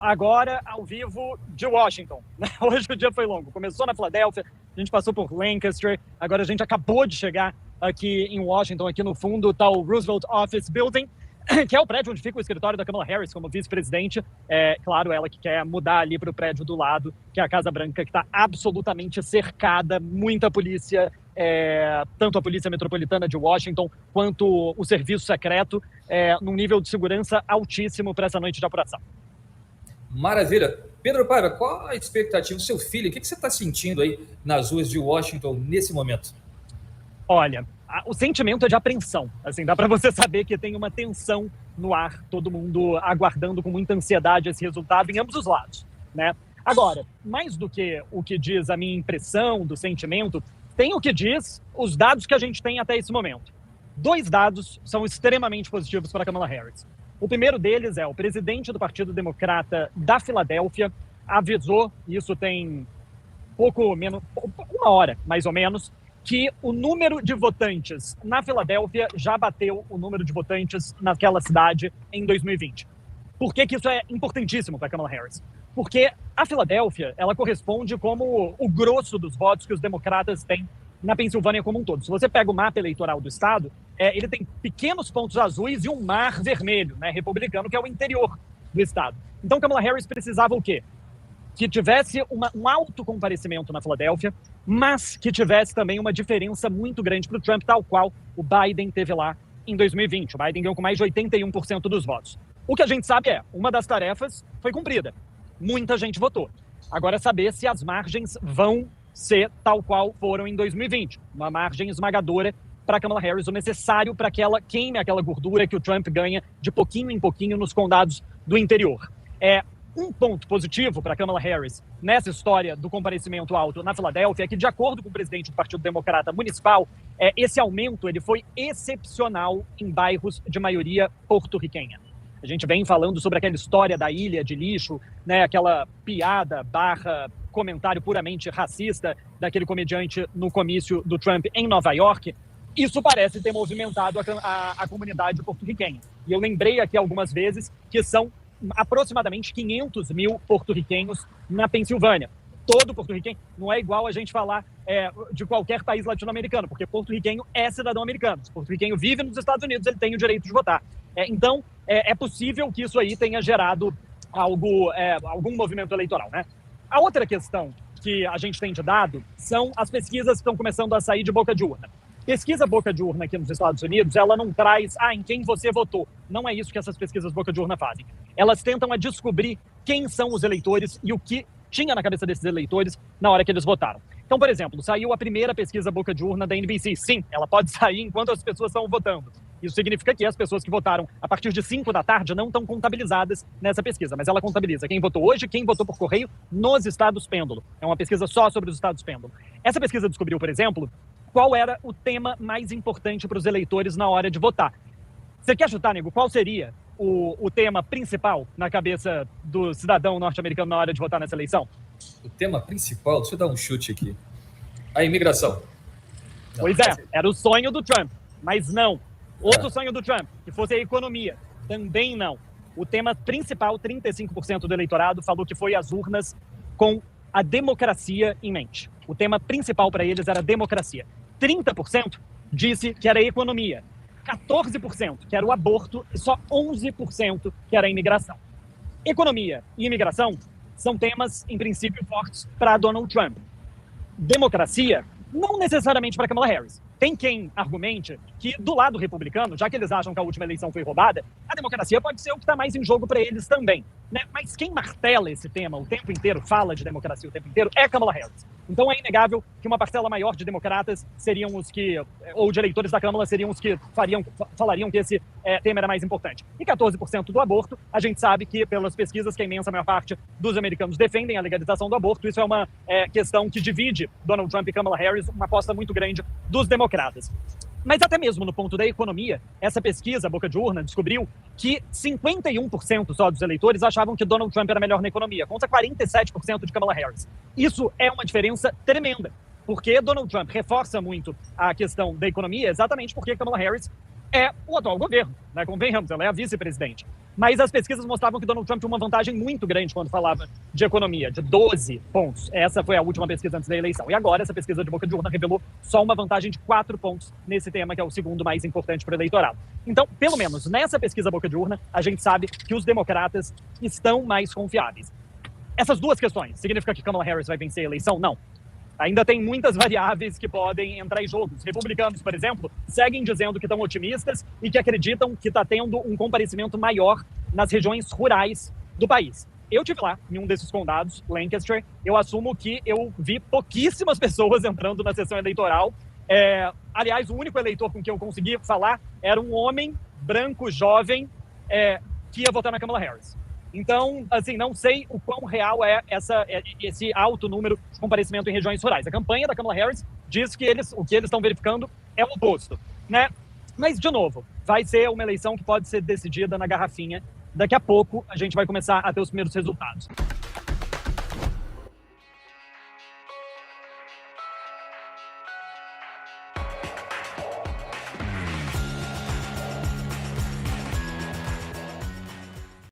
agora ao vivo de Washington. Hoje o dia foi longo. Começou na Filadélfia, a gente passou por Lancaster, agora a gente acabou de chegar aqui em Washington. Aqui no fundo está o Roosevelt Office Building, que é o prédio onde fica o escritório da Kamala Harris como vice-presidente. Claro, ela que quer mudar ali para o prédio do lado, que é a Casa Branca, que está absolutamente cercada, muita polícia, tanto a Polícia Metropolitana de Washington quanto o Serviço Secreto, num nível de segurança altíssimo para essa noite de apuração. Maravilha. Pedro Paiva, qual a expectativa do seu filho? O que você está sentindo aí nas ruas de Washington nesse momento? Olha, o sentimento é de apreensão. Assim, dá para você saber que tem uma tensão no ar, todo mundo aguardando com muita ansiedade esse resultado em ambos os lados, né? Agora, mais do que o que diz a minha impressão do sentimento, tem o que diz os dados que a gente tem até esse momento. 2 dados são extremamente positivos para Kamala Harris. O primeiro deles é o presidente do Partido Democrata da Filadélfia avisou, isso tem pouco menos, 1 hora mais ou menos, que o número de votantes na Filadélfia já bateu o número de votantes naquela cidade em 2020. Por que isso é importantíssimo para Kamala Harris? Porque a Filadélfia, ela corresponde como o grosso dos votos que os democratas têm na Pensilvânia como um todo. Se você pega o mapa eleitoral do estado, ele tem pequenos pontos azuis e um mar vermelho, né, republicano, que é o interior do estado. Então, Kamala Harris precisava o quê? Que tivesse um alto comparecimento na Filadélfia, mas que tivesse também uma diferença muito grande para o Trump, tal qual o Biden teve lá em 2020. O Biden ganhou com mais de 81% dos votos. O que a gente sabe uma das tarefas foi cumprida. Muita gente votou. Agora é saber se as margens vão ser tal qual foram em 2020. Uma margem esmagadora para Kamala Harris, o necessário para que ela queime aquela gordura que o Trump ganha de pouquinho em pouquinho nos condados do interior. Um ponto positivo para Kamala Harris nessa história do comparecimento alto na Filadélfia é que, de acordo com o presidente do Partido Democrata Municipal, esse aumento ele foi excepcional em bairros de maioria porto-riquenha. A gente vem falando sobre aquela história da ilha de lixo, né, aquela piada / comentário puramente racista daquele comediante no comício do Trump em Nova York. Isso parece ter movimentado a comunidade porto-riquenha. E eu lembrei aqui algumas vezes que são aproximadamente 500 mil porto-riquenhos na Pensilvânia. Todo porto-riquenho não é igual a gente falar de qualquer país latino-americano, porque porto-riquenho é cidadão americano. Se porto-riquenho vive nos Estados Unidos, ele tem o direito de votar. Então, é possível que isso aí tenha gerado algum movimento eleitoral, né? A outra questão que a gente tem de dado são as pesquisas que estão começando a sair de boca de urna. Pesquisa boca de urna aqui nos Estados Unidos, ela não traz, em quem você votou. Não é isso que essas pesquisas boca de urna fazem. Elas tentam descobrir quem são os eleitores e o que tinha na cabeça desses eleitores na hora que eles votaram. Então, por exemplo, saiu a primeira pesquisa boca de urna da NBC. Sim, ela pode sair enquanto as pessoas estão votando. Isso significa que as pessoas que votaram a partir de 5 da tarde não estão contabilizadas nessa pesquisa, mas ela contabiliza quem votou hoje, quem votou por correio nos estados pêndulo. É uma pesquisa só sobre os estados pêndulo. Essa pesquisa descobriu, por exemplo, qual era o tema mais importante para os eleitores na hora de votar. Você quer chutar, nego? Qual seria o tema principal na cabeça do cidadão norte-americano na hora de votar nessa eleição? O tema principal, deixa eu dar um chute aqui. A imigração. Não, pois era o sonho do Trump, mas não. Outro sonho do Trump, que fosse a economia, também não. O tema principal, 35% do eleitorado falou que foi às urnas com a democracia em mente. O tema principal para eles era a democracia. 30% disse que era a economia, 14% que era o aborto e só 11% que era a imigração. Economia e imigração são temas, em princípio, fortes para Donald Trump. Democracia, não necessariamente para Kamala Harris. Tem quem argumente que, do lado republicano, já que eles acham que a última eleição foi roubada, a democracia pode ser o que está mais em jogo para eles também, né? Mas quem martela esse tema o tempo inteiro, fala de democracia o tempo inteiro, é Kamala Harris. Então é inegável que uma parcela maior de democratas seriam os que, ou de eleitores da Câmara, seriam os que falariam que esse tema era mais importante. E 14% do aborto, a gente sabe que, pelas pesquisas, que a imensa maior parte dos americanos defendem a legalização do aborto. Isso é uma questão que divide Donald Trump e Kamala Harris, uma aposta muito grande dos democratas. Mas até mesmo no ponto da economia, essa pesquisa, boca de urna, descobriu que 51% só dos eleitores achavam que Donald Trump era melhor na economia, contra 47% de Kamala Harris. Isso é uma diferença tremenda, porque Donald Trump reforça muito a questão da economia exatamente porque Kamala Harris é o atual governo, né? Convenhamos, ela é a vice-presidente. Mas as pesquisas mostravam que Donald Trump tinha uma vantagem muito grande quando falava de economia, de 12 pontos. Essa foi a última pesquisa antes da eleição. E agora essa pesquisa de boca de urna revelou só uma vantagem de 4 pontos nesse tema, que é o segundo mais importante para o eleitorado. Então, pelo menos nessa pesquisa boca de urna, a gente sabe que os democratas estão mais confiáveis. Essas duas questões, significa que Kamala Harris vai vencer a eleição? Não. Ainda tem muitas variáveis que podem entrar em jogo. Os republicanos, por exemplo, seguem dizendo que estão otimistas e que acreditam que está tendo um comparecimento maior nas regiões rurais do país. Eu estive lá, em um desses condados, Lancaster. Eu assumo que eu vi pouquíssimas pessoas entrando na sessão eleitoral. Aliás, o único eleitor com quem eu consegui falar era um homem branco, jovem, que ia votar na Kamala Harris. Então, assim, não sei o quão real é esse alto número de comparecimento em regiões rurais. A campanha da Kamala Harris diz que o que eles estão verificando é o oposto, né? Mas, de novo, vai ser uma eleição que pode ser decidida na garrafinha. Daqui a pouco, a gente vai começar a ter os primeiros resultados.